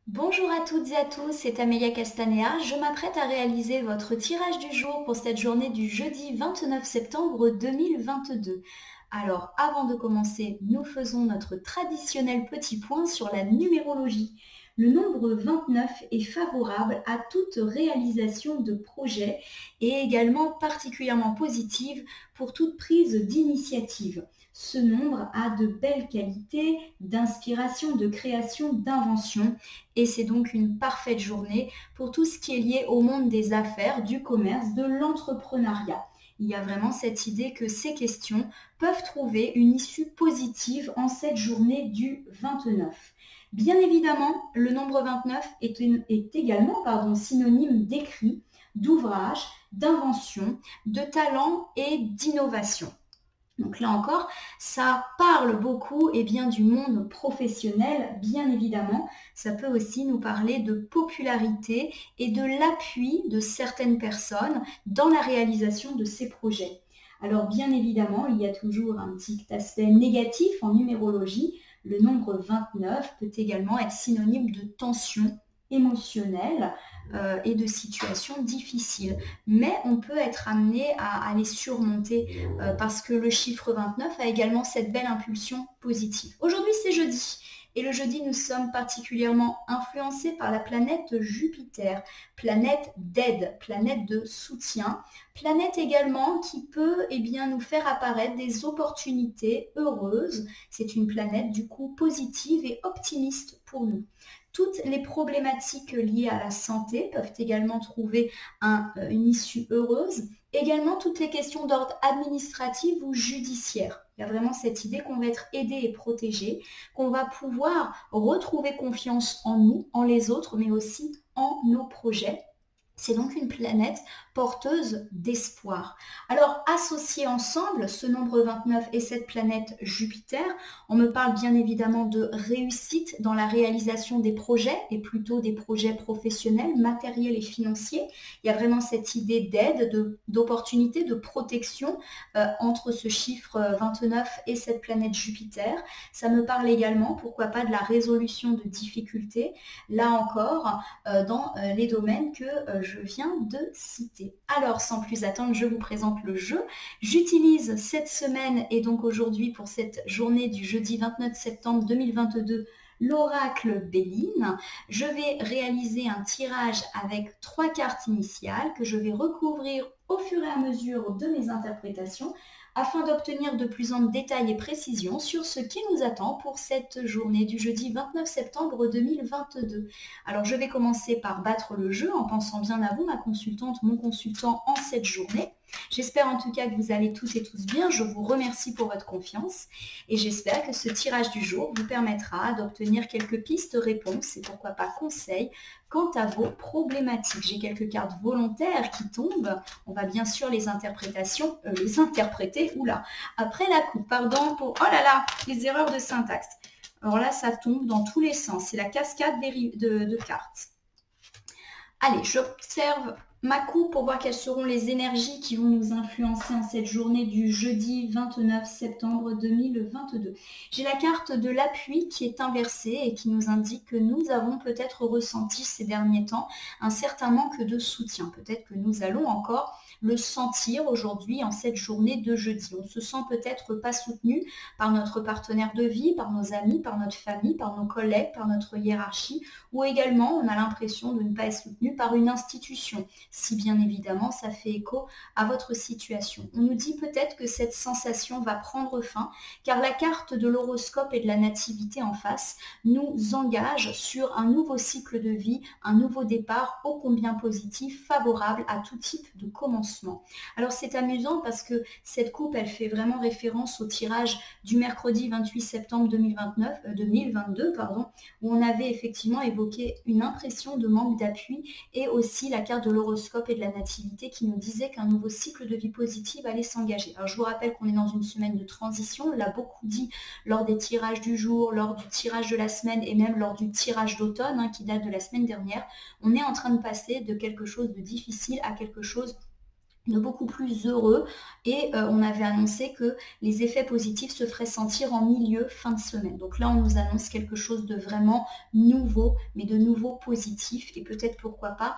Bonjour à toutes et à tous, c'est Amelia Castanea. Je m'apprête à réaliser votre tirage du jour pour cette journée du jeudi 29 septembre 2022. Alors, avant de commencer, nous faisons notre traditionnel petit point sur la numérologie. Le nombre 29 est favorable à toute réalisation de projet et également particulièrement positive pour toute prise d'initiative. Ce nombre a de belles qualités d'inspiration, de création, d'invention et c'est donc une parfaite journée pour tout ce qui est lié au monde des affaires, du commerce, de l'entrepreneuriat. Il y a vraiment cette idée que ces questions peuvent trouver une issue positive en cette journée du 29. Bien évidemment, le nombre 29 est également synonyme d'écrit, d'ouvrage, d'invention, de talent et d'innovation. Donc là encore, ça parle beaucoup du monde professionnel, bien évidemment. Ça peut aussi nous parler de popularité et de l'appui de certaines personnes dans la réalisation de ces projets. Alors bien évidemment, il y a toujours un petit aspect négatif en numérologie. Le nombre 29 peut également être synonyme de tension émotionnelle et de situations difficiles. Mais on peut être amené à les surmonter parce que le chiffre 29 a également cette belle impulsion positive. Aujourd'hui, c'est jeudi. Et le jeudi, nous sommes particulièrement influencés par la planète Jupiter, planète d'aide, planète de soutien, planète également qui peut nous faire apparaître des opportunités heureuses. C'est une planète du coup positive et optimiste pour nous. Toutes les problématiques liées à la santé peuvent également trouver une issue heureuse. Également, toutes les questions d'ordre administratif ou judiciaire. Il y a vraiment cette idée qu'on va être aidé et protégé, qu'on va pouvoir retrouver confiance en nous, en les autres, mais aussi en nos projets. C'est donc une planète porteuse d'espoir. Alors, associés ensemble, ce nombre 29 et cette planète Jupiter, on me parle bien évidemment de réussite dans la réalisation des projets, et plutôt des projets professionnels, matériels et financiers. Il y a vraiment cette idée d'aide, d'opportunité, de protection entre ce chiffre 29 et cette planète Jupiter. Ça me parle également, pourquoi pas, de la résolution de difficultés, là encore, dans les domaines que je viens de citer. Alors, sans plus attendre, je vous présente le jeu. J'utilise cette semaine et donc aujourd'hui pour cette journée du jeudi 29 septembre 2022 l'oracle Béline. Je vais réaliser un tirage avec 3 cartes initiales que je vais recouvrir au fur et à mesure de mes interprétations afin d'obtenir de plus amples détails et précisions sur ce qui nous attend pour cette journée du jeudi 29 septembre 2022. Alors je vais commencer par battre le jeu en pensant bien à vous, ma consultante, mon consultant, en cette journée. J'espère en tout cas que vous allez tous et tous bien. Je vous remercie pour votre confiance et j'espère que ce tirage du jour vous permettra d'obtenir quelques pistes réponses et pourquoi pas conseils quant à vos problématiques. J'ai quelques cartes volontaires qui tombent. On va bien sûr les interpréter après la coupe. Pardon pour, oh là là, les erreurs de syntaxe. Alors là, ça tombe dans tous les sens. C'est la cascade de cartes. Allez, j'observe ma coupe pour voir quelles seront les énergies qui vont nous influencer en cette journée du jeudi 29 septembre 2022. J'ai la carte de l'appui qui est inversée et qui nous indique que nous avons peut-être ressenti ces derniers temps un certain manque de soutien. Peut-être que nous allons encore le sentir aujourd'hui en cette journée de jeudi. On se sent peut-être pas soutenu par notre partenaire de vie, par nos amis, par notre famille, par nos collègues, par notre hiérarchie, ou également on a l'impression de ne pas être soutenu par une institution, si bien évidemment ça fait écho à votre situation. On nous dit peut-être que cette sensation va prendre fin, car la carte de l'horoscope et de la nativité en face nous engage sur un nouveau cycle de vie, un nouveau départ ô combien positif, favorable à tout type de commencement. Alors c'est amusant parce que cette coupe, elle fait vraiment référence au tirage du mercredi 28 septembre 2022, où on avait effectivement évoqué une impression de manque d'appui et aussi la carte de l'horoscope et de la nativité qui nous disait qu'un nouveau cycle de vie positive allait s'engager. Alors je vous rappelle qu'on est dans une semaine de transition, on l'a beaucoup dit lors des tirages du jour, lors du tirage de la semaine et même lors du tirage d'automne qui date de la semaine dernière. On est en train de passer de quelque chose de difficile à quelque chose de beaucoup plus heureux et on avait annoncé que les effets positifs se feraient sentir en milieu, fin de semaine. Donc là, on nous annonce quelque chose de vraiment nouveau, mais de nouveau positif et peut-être pourquoi pas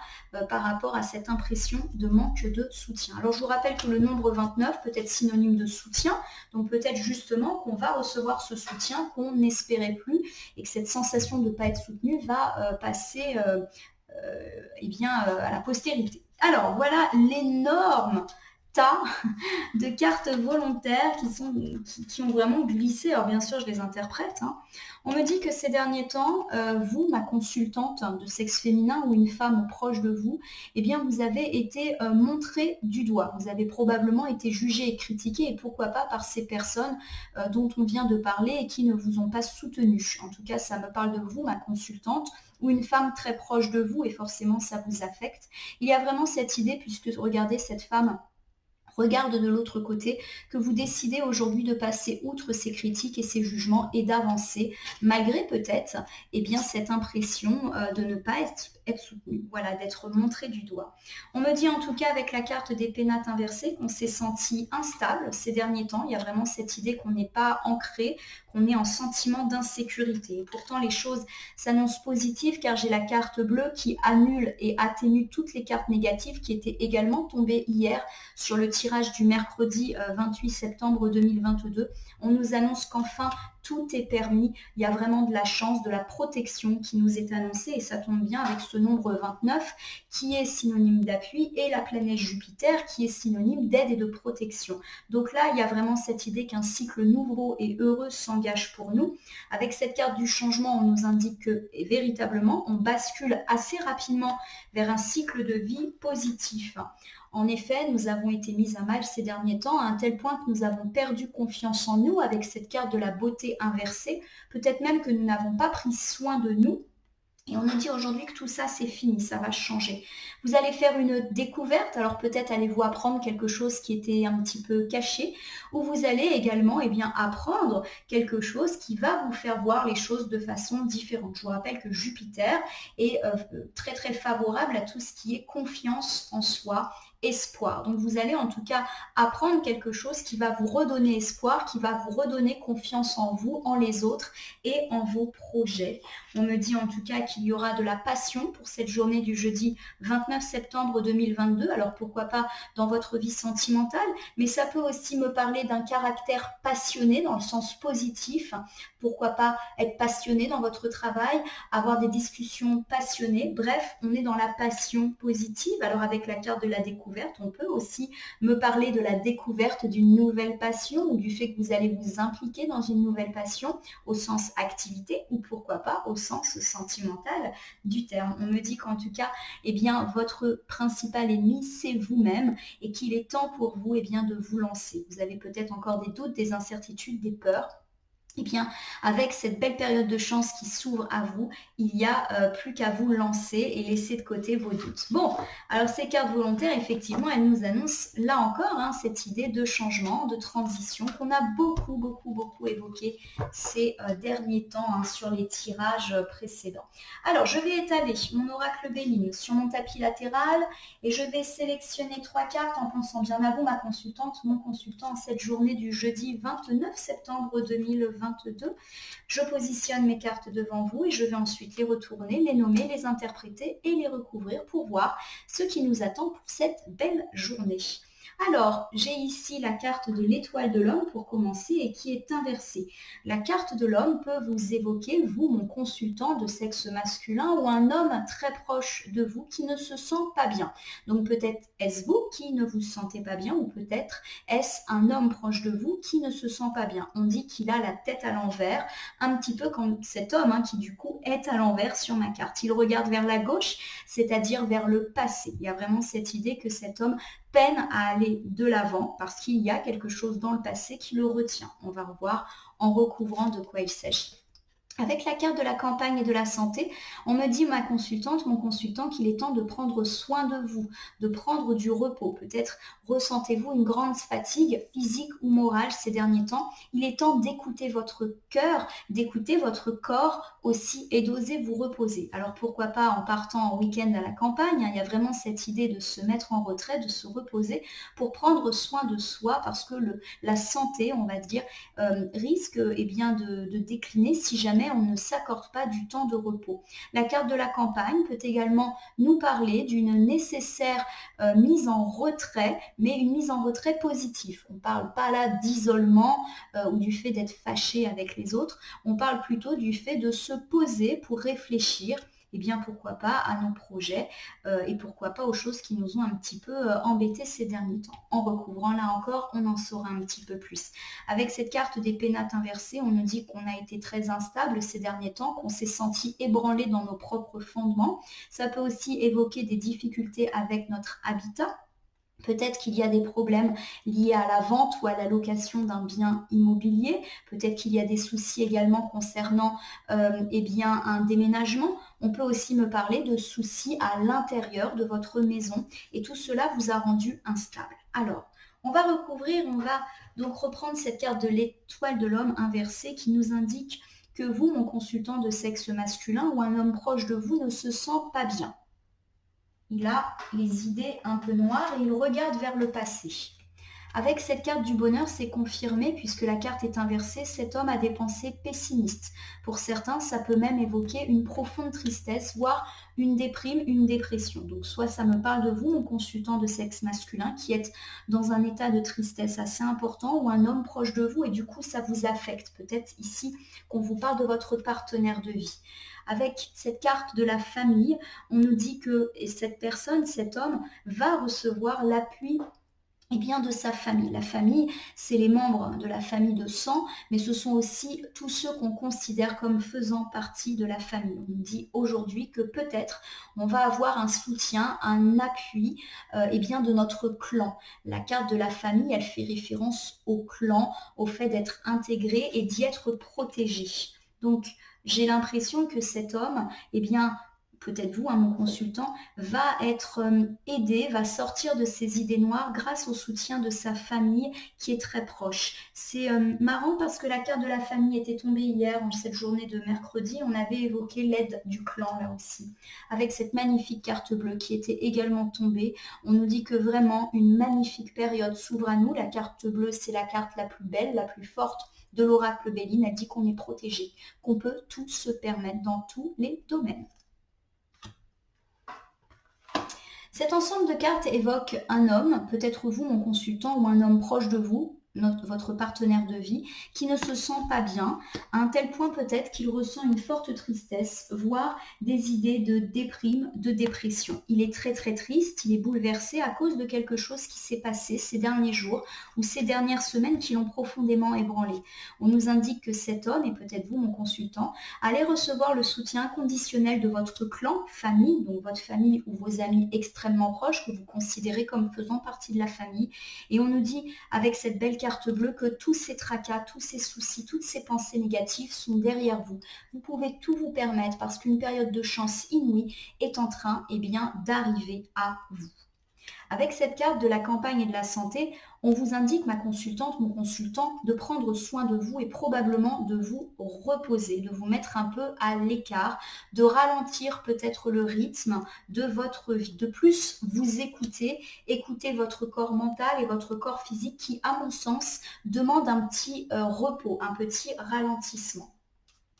par rapport à cette impression de manque de soutien. Alors je vous rappelle que le nombre 29 peut être synonyme de soutien, donc peut-être justement qu'on va recevoir ce soutien qu'on n'espérait plus et que cette sensation de ne pas être soutenu va passer à la postérité. Alors voilà l'énorme tas de cartes volontaires qui ont vraiment glissé. Alors bien sûr, je les interprète. Hein. On me dit que ces derniers temps, vous, ma consultante de sexe féminin ou une femme proche de vous, eh bien, vous avez été montrée du doigt. Vous avez probablement été jugée et critiquée, et pourquoi pas par ces personnes dont on vient de parler et qui ne vous ont pas soutenu. En tout cas, ça me parle de vous, ma consultante, ou une femme très proche de vous, et forcément, ça vous affecte. Il y a vraiment cette idée, puisque regardez cette femme regarde de l'autre côté, que vous décidez aujourd'hui de passer outre ces critiques et ces jugements et d'avancer, malgré peut-être cette impression de ne pas être soutenu, voilà, d'être montré du doigt. On me dit en tout cas avec la carte des pénates inversées qu'on s'est senti instable ces derniers temps. Il y a vraiment cette idée qu'on n'est pas ancré, qu'on est en sentiment d'insécurité. Et pourtant les choses s'annoncent positives car j'ai la carte bleue qui annule et atténue toutes les cartes négatives qui étaient également tombées hier sur le tirage du mercredi 28 septembre 2022. On nous annonce qu'enfin tout est permis, il y a vraiment de la chance, de la protection qui nous est annoncée et ça tombe bien avec ce nombre 29 qui est synonyme d'appui et la planète Jupiter qui est synonyme d'aide et de protection. Donc là, il y a vraiment cette idée qu'un cycle nouveau et heureux s'engage pour nous. Avec cette carte du changement, on nous indique que véritablement, on bascule assez rapidement vers un cycle de vie positif. En effet, nous avons été mis à mal ces derniers temps à un tel point que nous avons perdu confiance en nous avec cette carte de la beauté inversée. Peut-être même que nous n'avons pas pris soin de nous. Et on nous dit aujourd'hui que tout ça, c'est fini, ça va changer. Vous allez faire une découverte, alors peut-être allez-vous apprendre quelque chose qui était un petit peu caché, ou vous allez également apprendre quelque chose qui va vous faire voir les choses de façon différente. Je vous rappelle que Jupiter est très très favorable à tout ce qui est confiance en soi, espoir. Donc vous allez en tout cas apprendre quelque chose qui va vous redonner espoir, qui va vous redonner confiance en vous, en les autres et en vos projets. On me dit en tout cas qu'il y aura de la passion pour cette journée du jeudi 29 septembre 2022. Alors pourquoi pas dans votre vie sentimentale, mais ça peut aussi me parler d'un caractère passionné dans le sens positif. Pourquoi pas être passionné dans votre travail, avoir des discussions passionnées. Bref, on est dans la passion positive. Alors avec la carte de la découverte, on peut aussi me parler de la découverte d'une nouvelle passion ou du fait que vous allez vous impliquer dans une nouvelle passion au sens activité ou pourquoi pas au sens sentimental du terme. On me dit qu'en tout cas, votre principal ennemi, c'est vous-même et qu'il est temps pour vous de vous lancer. Vous avez peut-être encore des doutes, des incertitudes, des peurs. Avec cette belle période de chance qui s'ouvre à vous, il n'y a plus qu'à vous lancer et laisser de côté vos doutes. Bon, alors ces cartes volontaires, effectivement, elles nous annoncent là encore cette idée de changement, de transition qu'on a beaucoup évoqué ces derniers temps sur les tirages précédents. Alors, je vais étaler mon oracle Béline sur mon tapis latéral et je vais sélectionner 3 cartes en pensant bien à vous, ma consultante, mon consultant, en cette journée du jeudi 29 septembre 2022. Je positionne mes cartes devant vous et je vais ensuite les retourner, les nommer, les interpréter et les recouvrir pour voir ce qui nous attend pour cette belle journée. Alors, j'ai ici la carte de l'étoile de l'homme pour commencer et qui est inversée. La carte de l'homme peut vous évoquer, vous, mon consultant de sexe masculin ou un homme très proche de vous qui ne se sent pas bien. Donc peut-être est-ce vous qui ne vous sentez pas bien ou peut-être est-ce un homme proche de vous qui ne se sent pas bien. On dit qu'il a la tête à l'envers, un petit peu comme cet homme qui du coup est à l'envers sur ma carte. Il regarde vers la gauche, c'est-à-dire vers le passé. Il y a vraiment cette idée que cet homme peine à aller de l'avant parce qu'il y a quelque chose dans le passé qui le retient. On va revoir en recouvrant de quoi il s'agit. Avec la carte de la campagne et de la santé, on me dit, ma consultante, mon consultant, qu'il est temps de prendre soin de vous, de prendre du repos. Peut-être ressentez-vous une grande fatigue physique ou morale ces derniers temps. Il est temps d'écouter votre cœur, d'écouter votre corps aussi et d'oser vous reposer. Alors pourquoi pas en partant en week-end à la campagne, hein, il y a vraiment cette idée de se mettre en retrait, de se reposer pour prendre soin de soi parce que la santé, on va dire, risque bien, de décliner si jamais on ne s'accorde pas du temps de repos. La carte de la campagne peut également nous parler d'une nécessaire mise en retrait, mais une mise en retrait positive. On ne parle pas là d'isolement ou du fait d'être fâché avec les autres, on parle plutôt du fait de se poser pour réfléchir et bien pourquoi pas à nos projets et pourquoi pas aux choses qui nous ont un petit peu embêtés ces derniers temps. En recouvrant là encore, on en saura un petit peu plus. Avec cette carte des pénates inversées, on nous dit qu'on a été très instable ces derniers temps, qu'on s'est senti ébranlé dans nos propres fondements. Ça peut aussi évoquer des difficultés avec notre habitat. Peut-être qu'il y a des problèmes liés à la vente ou à la location d'un bien immobilier. Peut-être qu'il y a des soucis également concernant bien, un déménagement. On peut aussi me parler de soucis à l'intérieur de votre maison. Et tout cela vous a rendu instable. Alors, on va recouvrir, on va donc reprendre cette carte de l'étoile de l'homme inversée qui nous indique que vous, mon consultant de sexe masculin ou un homme proche de vous ne se sent pas bien. Il a les idées un peu noires et il regarde vers le passé. Avec cette carte du bonheur, c'est confirmé, puisque la carte est inversée, cet homme a des pensées pessimistes. Pour certains, ça peut même évoquer une profonde tristesse, voire une déprime, une dépression. Donc soit ça me parle de vous, mon consultant de sexe masculin, qui êtes dans un état de tristesse assez important, ou un homme proche de vous, et du coup ça vous affecte. Peut-être ici qu'on vous parle de votre partenaire de vie. Avec cette carte de la famille, on nous dit que cette personne, cet homme, va recevoir l'appui bien, de sa famille. La famille, c'est les membres de la famille de sang, mais ce sont aussi tous ceux qu'on considère comme faisant partie de la famille. On nous dit aujourd'hui que peut-être on va avoir un soutien, un appui bien, de notre clan. La carte de la famille, elle fait référence au clan, au fait d'être intégré et d'y être protégé. Donc, j'ai l'impression que cet homme, bien, peut-être vous, mon consultant, va être aidé, va sortir de ses idées noires grâce au soutien de sa famille qui est très proche. C'est marrant parce que la carte de la famille était tombée hier, en cette journée de mercredi, on avait évoqué l'aide du clan là aussi. Avec cette magnifique carte bleue qui était également tombée, on nous dit que vraiment une magnifique période s'ouvre à nous. La carte bleue, c'est la carte la plus belle, la plus forte de l'oracle Béline. Elle dit qu'on est protégé, qu'on peut tout se permettre dans tous les domaines. Cet ensemble de cartes évoque un homme, peut-être vous, mon consultant, ou un homme proche de vous, votre partenaire de vie, qui ne se sent pas bien, à un tel point peut-être qu'il ressent une forte tristesse, voire des idées de déprime, de dépression. Il est très très triste, il est bouleversé à cause de quelque chose qui s'est passé ces derniers jours ou ces dernières semaines qui l'ont profondément ébranlé. On nous indique que cet homme, et peut-être vous, mon consultant, allez recevoir le soutien inconditionnel de votre clan, famille, donc votre famille ou vos amis extrêmement proches que vous considérez comme faisant partie de la famille. Et on nous dit, avec cette belle carte bleue, que tous ces tracas, tous ces soucis, toutes ces pensées négatives sont derrière vous. Vous pouvez tout vous permettre parce qu'une période de chance inouïe est en train bien, d'arriver à vous. Avec cette carte de la campagne et de la santé, on vous indique, ma consultante, mon consultant, de prendre soin de vous et probablement de vous reposer, de vous mettre un peu à l'écart, de ralentir peut-être le rythme de votre vie, de plus vous écouter, écouter votre corps mental et votre corps physique qui, à mon sens, demande un petit repos, un petit ralentissement.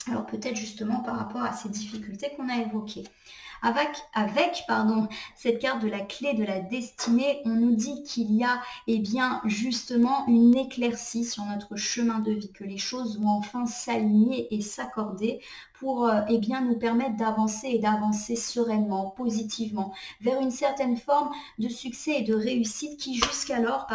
Alors peut-être justement par rapport à ces difficultés qu'on a évoquées. Avec cette carte de la clé de la destinée, on nous dit qu'il y a bien, justement une éclaircie sur notre chemin de vie, que les choses vont enfin s'aligner et s'accorder pour eh bien, nous permettre d'avancer et d'avancer sereinement, positivement, vers une certaine forme de succès et de réussite qui jusqu'alors,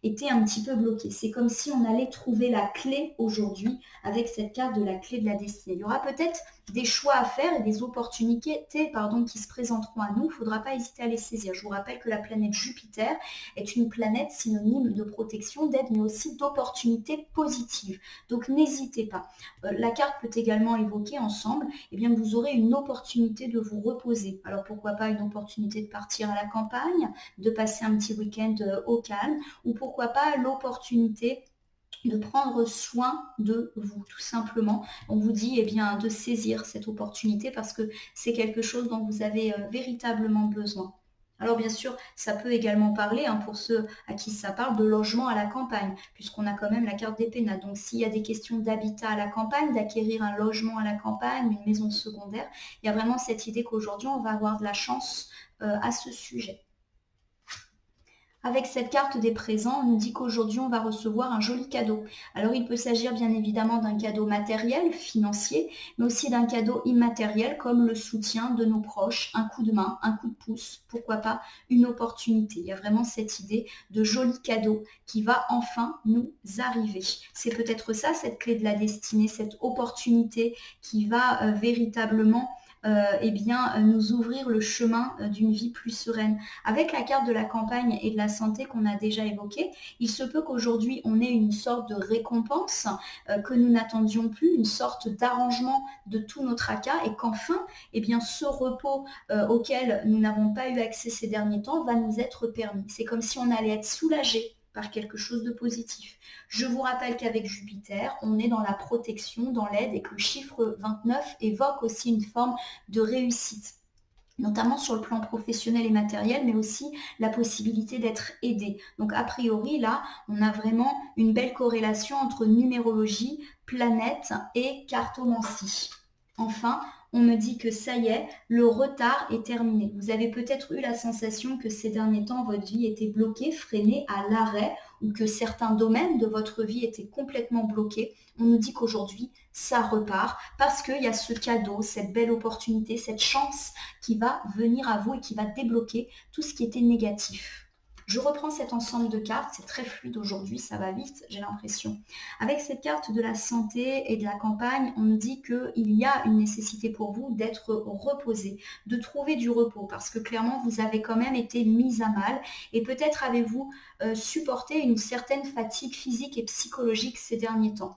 était un petit peu bloquée. C'est comme si on allait trouver la clé aujourd'hui avec cette carte de la clé de la destinée. Il y aura peut-être des choix à faire et des opportunités qui se présenteront à nous. Il ne faudra pas hésiter à les saisir. Je vous rappelle que la planète Jupiter est une planète synonyme de protection, d'aide, mais aussi d'opportunités positives. Donc n'hésitez pas. La carte peut également évoquer ensemble que vous aurez une opportunité de vous reposer. Alors pourquoi pas une opportunité de partir à la campagne, de passer un petit week-end au calme, ou pourquoi pas l'opportunité de prendre soin de vous, tout simplement. On vous dit de saisir cette opportunité parce que c'est quelque chose dont vous avez véritablement besoin. Alors bien sûr, ça peut également parler, pour ceux à qui ça parle, de logement à la campagne, puisqu'on a quand même la carte des pénates. Donc s'il y a des questions d'habitat à la campagne, d'acquérir un logement à la campagne, une maison secondaire, il y a vraiment cette idée qu'aujourd'hui, on va avoir de la chance à ce sujet. Avec cette carte des présents, on nous dit qu'aujourd'hui, on va recevoir un joli cadeau. Alors, il peut s'agir bien évidemment d'un cadeau matériel, financier, mais aussi d'un cadeau immatériel comme le soutien de nos proches, un coup de main, un coup de pouce, pourquoi pas une opportunité. Il y a vraiment cette idée de joli cadeau qui va enfin nous arriver. C'est peut-être ça, cette clé de la destinée, cette opportunité qui va véritablement nous ouvrir le chemin d'une vie plus sereine. Avec la carte de la campagne et de la santé qu'on a déjà évoquée, il se peut qu'aujourd'hui on ait une sorte de récompense que nous n'attendions plus, une sorte d'arrangement de tout notre tracas et qu'enfin, ce repos auquel nous n'avons pas eu accès ces derniers temps va nous être permis. C'est comme si on allait être soulagé par quelque chose de positif. Je vous rappelle qu'avec Jupiter, on est dans la protection, dans l'aide et que le chiffre 29 évoque aussi une forme de réussite, notamment sur le plan professionnel et matériel, mais aussi la possibilité d'être aidé. Donc a priori, là, on a vraiment une belle corrélation entre numérologie, planète et cartomancie. Enfin, on me dit que ça y est, le retard est terminé. Vous avez peut-être eu la sensation que ces derniers temps, votre vie était bloquée, freinée, à l'arrêt, ou que certains domaines de votre vie étaient complètement bloqués. On nous dit qu'aujourd'hui, ça repart parce qu'il y a ce cadeau, cette belle opportunité, cette chance qui va venir à vous et qui va débloquer tout ce qui était négatif. Je reprends cet ensemble de cartes, c'est très fluide aujourd'hui, ça va vite, j'ai l'impression. Avec cette carte de la santé et de la campagne, on nous dit qu'il y a une nécessité pour vous d'être reposé, de trouver du repos, parce que clairement, vous avez quand même été mis à mal et peut-être avez-vous supporté une certaine fatigue physique et psychologique ces derniers temps.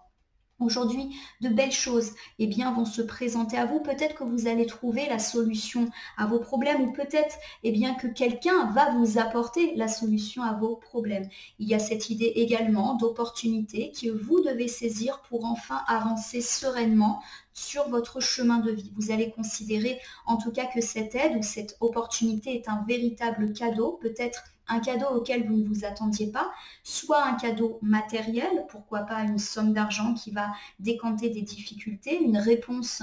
Aujourd'hui, de belles choses vont se présenter à vous. Peut-être que vous allez trouver la solution à vos problèmes ou peut-être que quelqu'un va vous apporter la solution à vos problèmes. Il y a cette idée également d'opportunité que vous devez saisir pour enfin avancer sereinement sur votre chemin de vie. Vous allez considérer en tout cas que cette aide ou cette opportunité est un véritable cadeau, peut-être un cadeau auquel vous ne vous attendiez pas, soit un cadeau matériel, pourquoi pas une somme d'argent qui va décanter des difficultés, une réponse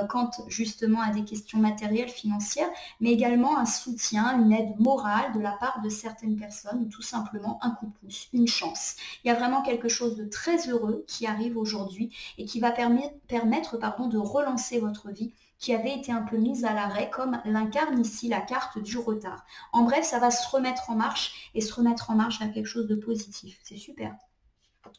quant justement à des questions matérielles, financières, mais également un soutien, une aide morale de la part de certaines personnes ou tout simplement un coup de pouce, une chance. Il y a vraiment quelque chose de très heureux qui arrive aujourd'hui et qui va permettre de relancer votre vie qui avait été un peu mise à l'arrêt, comme l'incarne ici la carte du retard. En bref, ça va se remettre en marche et se remettre en marche vers quelque chose de positif. C'est super.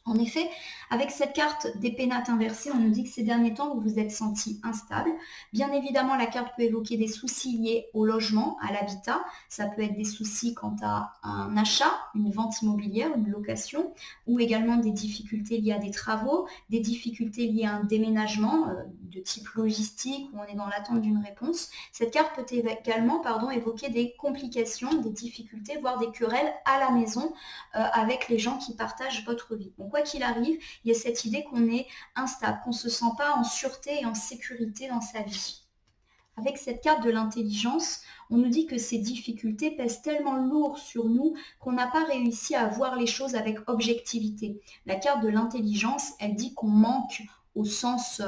En effet, avec cette carte des pénates inversées, on nous dit que ces derniers temps, vous vous êtes senti instable. Bien évidemment, la carte peut évoquer des soucis liés au logement, à l'habitat. Ça peut être des soucis quant à un achat, une vente immobilière, une location, ou également des difficultés liées à des travaux, des difficultés liées à un déménagement de type logistique, où on est dans l'attente d'une réponse. Cette carte peut également évoquer des complications, des difficultés, voire des querelles à la maison avec les gens qui partagent votre vie. Donc quoi qu'il arrive, il y a cette idée qu'on est instable, qu'on ne se sent pas en sûreté et en sécurité dans sa vie. Avec cette carte de l'intelligence, on nous dit que ces difficultés pèsent tellement lourd sur nous qu'on n'a pas réussi à voir les choses avec objectivité. La carte de l'intelligence, elle dit qu'on manque au sens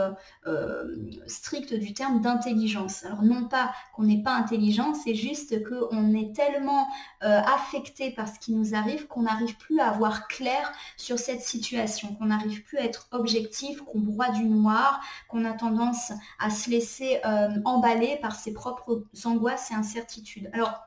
strict du terme d'intelligence. Alors non pas qu'on n'est pas intelligent, c'est juste qu'on est tellement affecté par ce qui nous arrive qu'on n'arrive plus à voir clair sur cette situation, qu'on n'arrive plus à être objectif, qu'on broie du noir, qu'on a tendance à se laisser emballer par ses propres angoisses et incertitudes. Alors,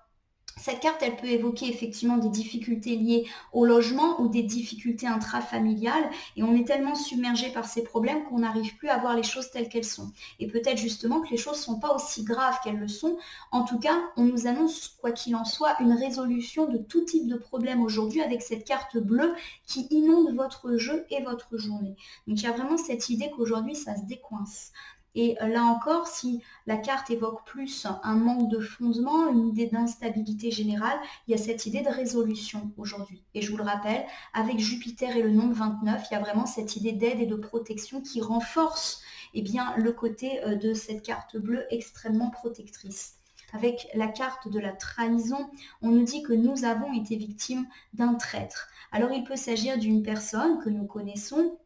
cette carte, elle peut évoquer effectivement des difficultés liées au logement ou des difficultés intrafamiliales et on est tellement submergé par ces problèmes qu'on n'arrive plus à voir les choses telles qu'elles sont. Et peut-être justement que les choses ne sont pas aussi graves qu'elles le sont. En tout cas, on nous annonce, quoi qu'il en soit, une résolution de tout type de problème aujourd'hui avec cette carte bleue qui inonde votre jeu et votre journée. Donc il y a vraiment cette idée qu'aujourd'hui, ça se décoince. Et là encore, si la carte évoque plus un manque de fondement, une idée d'instabilité générale, il y a cette idée de résolution aujourd'hui. Et je vous le rappelle, avec Jupiter et le nombre 29, il y a vraiment cette idée d'aide et de protection qui renforce bien, le côté de cette carte bleue extrêmement protectrice. Avec la carte de la trahison, on nous dit que nous avons été victimes d'un traître. Alors il peut s'agir d'une personne que nous connaissons,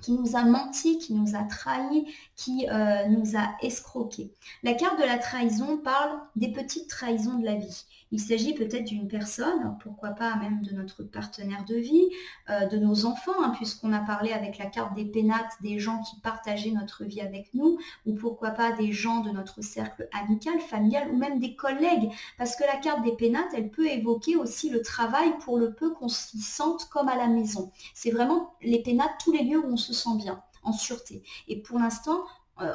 qui nous a menti, qui nous a trahis, qui nous a escroqués. La carte de la trahison parle des petites trahisons de la vie. Il s'agit peut-être d'une personne, pourquoi pas même de notre partenaire de vie, de nos enfants, puisqu'on a parlé avec la carte des pénates, des gens qui partageaient notre vie avec nous, ou pourquoi pas des gens de notre cercle amical, familial, ou même des collègues, parce que la carte des pénates, elle peut évoquer aussi le travail pour le peu qu'on s'y sente comme à la maison. C'est vraiment les pénates, tous les lieux où on se sent bien, en sûreté. Et pour l'instant,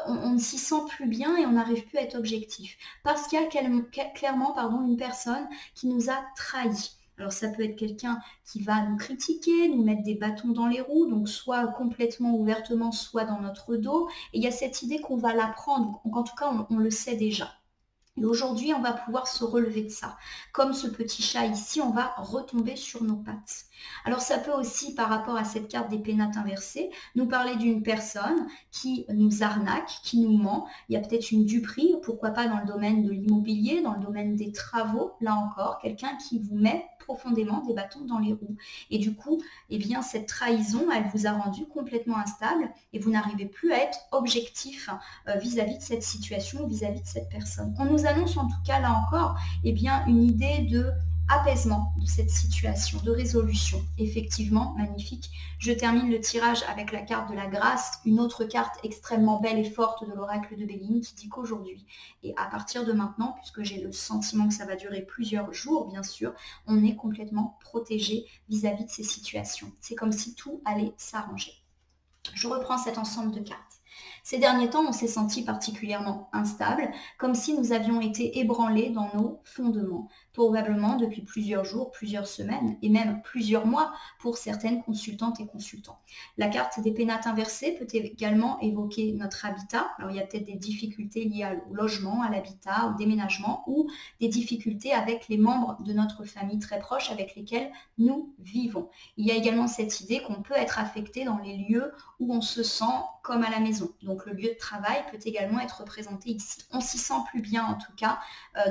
on ne s'y sent plus bien et on n'arrive plus à être objectif. Parce qu'il y a clairement une personne qui nous a trahis. Alors ça peut être quelqu'un qui va nous critiquer, nous mettre des bâtons dans les roues, donc soit complètement ouvertement, soit dans notre dos. Et il y a cette idée qu'on va l'apprendre, en tout cas on le sait déjà. Et aujourd'hui, on va pouvoir se relever de ça. Comme ce petit chat ici, on va retomber sur nos pattes. Alors ça peut aussi, par rapport à cette carte des pénates inversées, nous parler d'une personne qui nous arnaque, qui nous ment. Il y a peut-être une duperie, pourquoi pas dans le domaine de l'immobilier, dans le domaine des travaux, là encore, quelqu'un qui vous met profondément des bâtons dans les roues. Et du coup, cette trahison, elle vous a rendu complètement instable et vous n'arrivez plus à être objectif vis-à-vis de cette situation, vis-à-vis de cette personne. On nous annonce en tout cas, là encore, une idée de apaisement de cette situation, de résolution. Effectivement, magnifique. Je termine le tirage avec la carte de la grâce, une autre carte extrêmement belle et forte de l'oracle de Béline qui dit qu'aujourd'hui, et à partir de maintenant, puisque j'ai le sentiment que ça va durer plusieurs jours, bien sûr, on est complètement protégé vis-à-vis de ces situations. C'est comme si tout allait s'arranger. Je reprends cet ensemble de cartes. Ces derniers temps, on s'est senti particulièrement instable, comme si nous avions été ébranlés dans nos fondements, probablement depuis plusieurs jours, plusieurs semaines et même plusieurs mois pour certaines consultantes et consultants. La carte des pénates inversées peut également évoquer notre habitat. Alors il y a peut-être des difficultés liées au logement, à l'habitat, au déménagement ou des difficultés avec les membres de notre famille très proches avec lesquels nous vivons. Il y a également cette idée qu'on peut être affecté dans les lieux où on se sent comme à la maison. Donc le lieu de travail peut également être représenté ici. On s'y sent plus bien en tout cas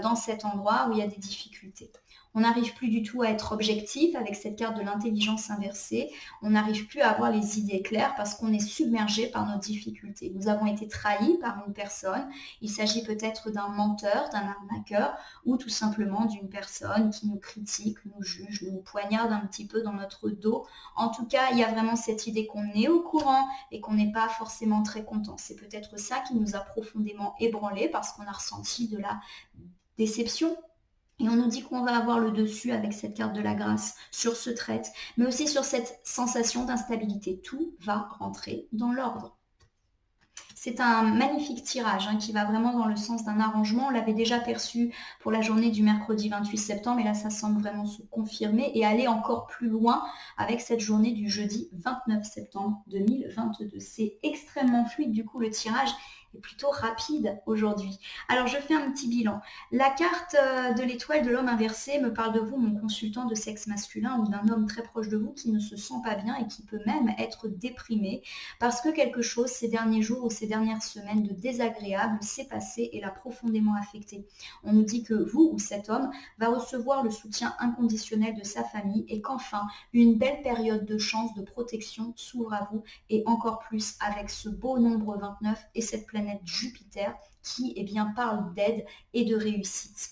dans cet endroit où il y a des difficultés. On n'arrive plus du tout à être objectif avec cette carte de l'intelligence inversée. On n'arrive plus à avoir les idées claires parce qu'on est submergé par nos difficultés. Nous avons été trahis par une personne. Il s'agit peut-être d'un menteur, d'un arnaqueur ou tout simplement d'une personne qui nous critique, nous juge, nous poignarde un petit peu dans notre dos. En tout cas, il y a vraiment cette idée qu'on est au courant et qu'on n'est pas forcément très content. C'est peut-être ça qui nous a profondément ébranlés parce qu'on a ressenti de la déception. Et on nous dit qu'on va avoir le dessus avec cette carte de la grâce sur ce trait, mais aussi sur cette sensation d'instabilité. Tout va rentrer dans l'ordre. C'est un magnifique tirage qui va vraiment dans le sens d'un arrangement. On l'avait déjà perçu pour la journée du mercredi 28 septembre et là ça semble vraiment se confirmer et aller encore plus loin avec cette journée du jeudi 29 septembre 2022. C'est extrêmement fluide du coup le tirage est plutôt rapide aujourd'hui. Alors je fais un petit bilan. La carte de l'étoile de l'homme inversé me parle de vous, mon consultant de sexe masculin, ou d'un homme très proche de vous qui ne se sent pas bien et qui peut même être déprimé parce que quelque chose ces derniers jours ou ces dernières semaines de désagréable s'est passé et l'a profondément affecté. On nous dit que vous ou cet homme va recevoir le soutien inconditionnel de sa famille et qu'enfin une belle période de chance, de protection s'ouvre à vous, et encore plus avec ce beau nombre 29 et cette planète Jupiter qui bien, parle d'aide et de réussite.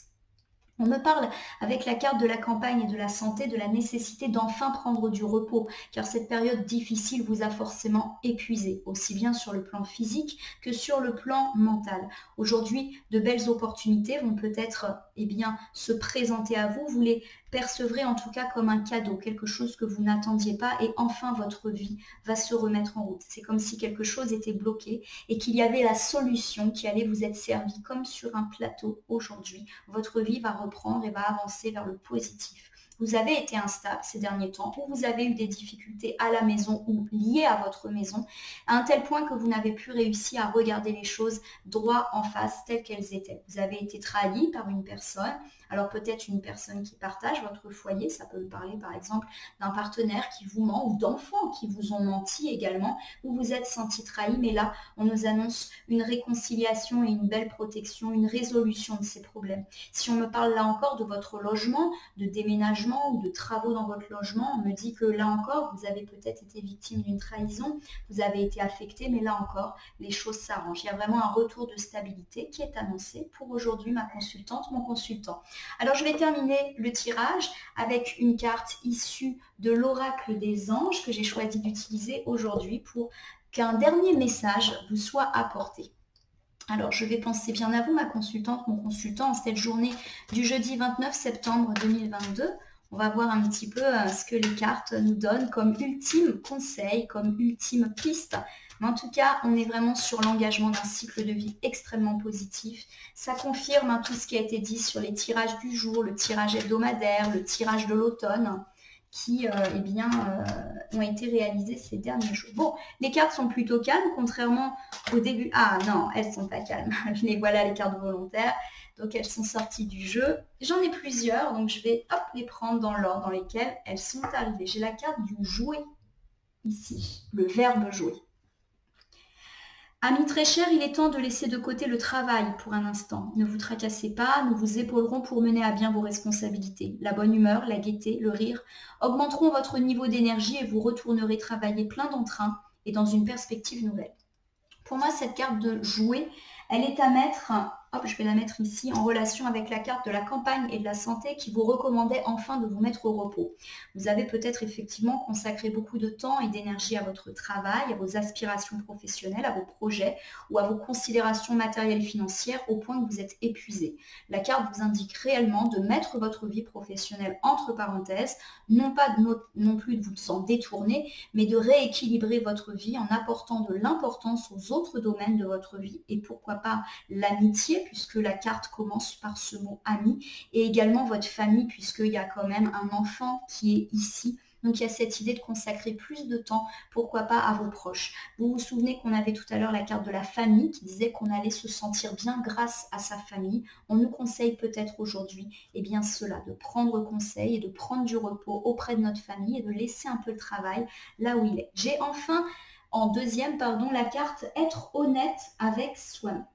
On me parle avec la carte de la campagne et de la santé de la nécessité d'enfin prendre du repos, car cette période difficile vous a forcément épuisé, aussi bien sur le plan physique que sur le plan mental. Aujourd'hui, de belles opportunités vont peut-être se présenter à vous. Vous les percevrez en tout cas comme un cadeau, quelque chose que vous n'attendiez pas, et enfin votre vie va se remettre en route. C'est comme si quelque chose était bloqué et qu'il y avait la solution qui allait vous être servie comme sur un plateau aujourd'hui. Votre vie va reprendre et va avancer vers le positif. Vous avez été instable ces derniers temps, ou vous avez eu des difficultés à la maison ou liées à votre maison, à un tel point que vous n'avez plus réussi à regarder les choses droit en face telles qu'elles étaient. Vous avez été trahi par une personne, alors peut-être une personne qui partage votre foyer, ça peut me parler par exemple d'un partenaire qui vous ment ou d'enfants qui vous ont menti également, vous vous êtes senti trahi, mais là on nous annonce une réconciliation et une belle protection, une résolution de ces problèmes. Si on me parle là encore de votre logement, de déménagement ou de travaux dans votre logement, on me dit que là encore vous avez peut-être été victime d'une trahison, vous avez été affecté, mais là encore les choses s'arrangent. Il y a vraiment un retour de stabilité qui est annoncé pour aujourd'hui, ma consultante, mon consultant. Alors je vais terminer le tirage avec une carte issue de l'oracle des anges que j'ai choisi d'utiliser aujourd'hui pour qu'un dernier message vous soit apporté. Alors, je vais penser bien à vous, ma consultante, mon consultant, en cette journée du jeudi 29 septembre 2022. On va voir un petit peu ce que les cartes nous donnent comme ultime conseil, comme ultime piste. Mais en tout cas, on est vraiment sur l'engagement d'un cycle de vie extrêmement positif. Ça confirme tout ce qui a été dit sur les tirages du jour, le tirage hebdomadaire, le tirage de l'automne, qui ont été réalisés ces derniers jours. Bon, les cartes sont plutôt calmes, contrairement au début. Ah non, elles sont pas calmes. Les voilà, les cartes volontaires. Donc elles sont sorties du jeu. J'en ai plusieurs, donc je vais les prendre dans l'ordre dans lesquels elles sont arrivées. J'ai la carte du jouer ici, le verbe jouer. Amis très chers, il est temps de laisser de côté le travail pour un instant. Ne vous tracassez pas, nous vous épaulerons pour mener à bien vos responsabilités. La bonne humeur, la gaieté, le rire augmenteront votre niveau d'énergie et vous retournerez travailler plein d'entrain et dans une perspective nouvelle. Pour moi, cette carte de jouer, elle est à mettre, je vais la mettre ici, en relation avec la carte de la campagne et de la santé qui vous recommandait enfin de vous mettre au repos. Vous avez peut-être effectivement consacré beaucoup de temps et d'énergie à votre travail, à vos aspirations professionnelles, à vos projets ou à vos considérations matérielles et financières au point que vous êtes épuisé. La carte vous indique réellement de mettre votre vie professionnelle entre parenthèses, non pas non plus de vous en détourner, mais de rééquilibrer votre vie en apportant de l'importance aux autres domaines de votre vie et pourquoi pas l'amitié, puisque la carte commence par ce mot ami, et également votre famille, puisqu'il y a quand même un enfant qui est ici. Donc il y a cette idée de consacrer plus de temps, pourquoi pas, à vos proches. Vous vous souvenez qu'on avait tout à l'heure la carte de la famille qui disait qu'on allait se sentir bien grâce à sa famille. On nous conseille peut-être aujourd'hui cela, de prendre conseil et de prendre du repos auprès de notre famille et de laisser un peu le travail là où il est. J'ai enfin en deuxième, la carte être honnête avec soi-même.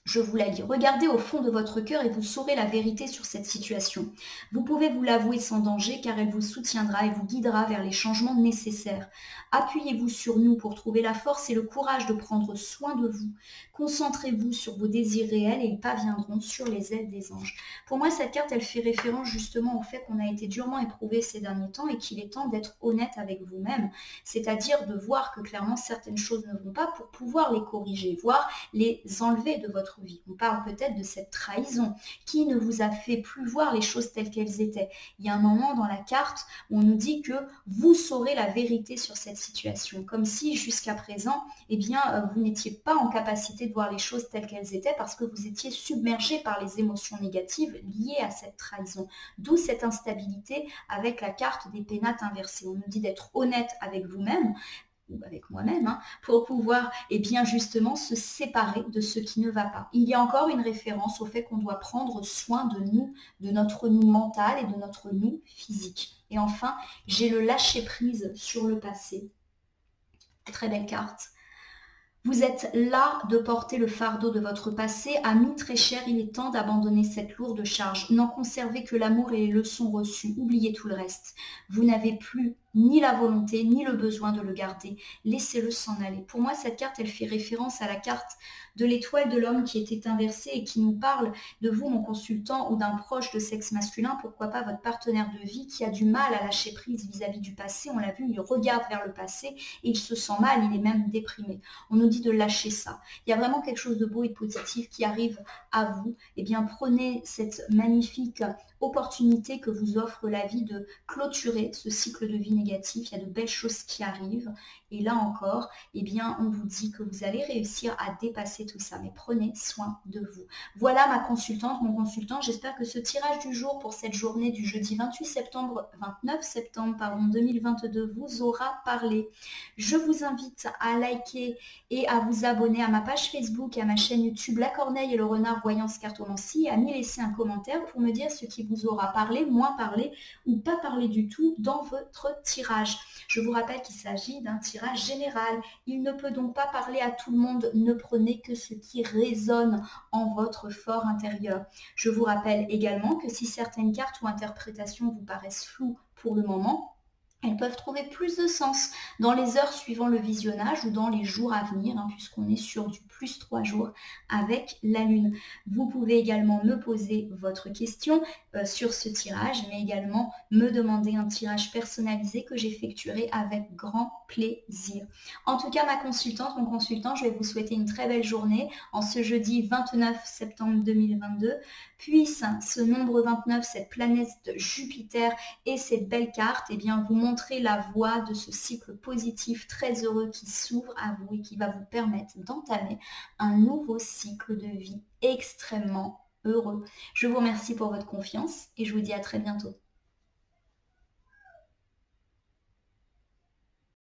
Je vous la lis. Regardez au fond de votre cœur et vous saurez la vérité sur cette situation. Vous pouvez vous l'avouer sans danger car elle vous soutiendra et vous guidera vers les changements nécessaires. Appuyez-vous sur nous pour trouver la force et le courage de prendre soin de vous. Concentrez-vous sur vos désirs réels et ils parviendront sur les aides des anges. Pour moi, cette carte, elle fait référence justement au fait qu'on a été durement éprouvé ces derniers temps et qu'il est temps d'être honnête avec vous-même, c'est-à-dire de voir que clairement certaines choses ne vont pas pour pouvoir les corriger, voire les enlever de votre vie. On parle peut-être de cette trahison qui ne vous a fait plus voir les choses telles qu'elles étaient. Il y a un moment dans la carte où on nous dit que vous saurez la vérité sur cette situation, comme si jusqu'à présent, vous n'étiez pas en capacité de voir les choses telles qu'elles étaient parce que vous étiez submergé par les émotions négatives liées à cette trahison. D'où cette instabilité avec la carte des pénates inversées. On nous dit d'être honnête avec vous-même, ou avec moi-même, hein, pour pouvoir bien justement se séparer de ce qui ne va pas. Il y a encore une référence au fait qu'on doit prendre soin de nous, de notre nous mental et de notre nous physique. Et enfin, j'ai le lâcher prise sur le passé. Très belle carte. Vous êtes là de porter le fardeau de votre passé. Amis très chers, il est temps d'abandonner cette lourde charge. N'en conservez que l'amour et les leçons reçues. Oubliez tout le reste. Vous n'avez plus ni la volonté, ni le besoin de le garder. Laissez-le s'en aller. Pour moi, cette carte, elle fait référence à la carte de l'étoile de l'homme qui était inversée et qui nous parle de vous, mon consultant, ou d'un proche de sexe masculin, pourquoi pas votre partenaire de vie qui a du mal à lâcher prise vis-à-vis du passé. On l'a vu, il regarde vers le passé et il se sent mal, il est même déprimé. On nous dit de lâcher ça. Il y a vraiment quelque chose de beau et de positif qui arrive à vous. Eh bien, prenez cette magnifique opportunité que vous offre la vie de clôturer ce cycle de vie négatif. Il y a de belles choses qui arrivent. Et là encore, eh bien, on vous dit que vous allez réussir à dépasser tout ça. Mais prenez soin de vous. Voilà ma consultante, mon consultant. J'espère que ce tirage du jour pour cette journée du jeudi 29 septembre 2022 vous aura parlé. Je vous invite à liker et à vous abonner à ma page Facebook et à ma chaîne YouTube La Corneille et le Renard Voyance Cartomancie et à m'y laisser un commentaire pour me dire ce qui vous aura parlé, moins parlé ou pas parlé du tout dans votre tirage. Je vous rappelle qu'il s'agit d'un tirage général. Il ne peut donc pas parler à tout le monde. Ne prenez que ce qui résonne en votre fort intérieur. Je vous rappelle également que si certaines cartes ou interprétations vous paraissent floues pour le moment, elles peuvent trouver plus de sens dans les heures suivant le visionnage ou dans les jours à venir, hein, puisqu'on est sur du plus 3 jours avec la Lune. Vous pouvez également me poser votre question sur ce tirage, mais également me demander un tirage personnalisé que j'effectuerai avec grand plaisir. En tout cas, ma consultante, mon consultant, je vais vous souhaiter une très belle journée en ce jeudi 29 septembre 2022. Puisse ce nombre 29, cette planète de Jupiter et cette belle carte, eh bien, vous montrer la voie de ce cycle positif très heureux qui s'ouvre à vous et qui va vous permettre d'entamer un nouveau cycle de vie extrêmement heureux. Je vous remercie pour votre confiance et je vous dis à très bientôt.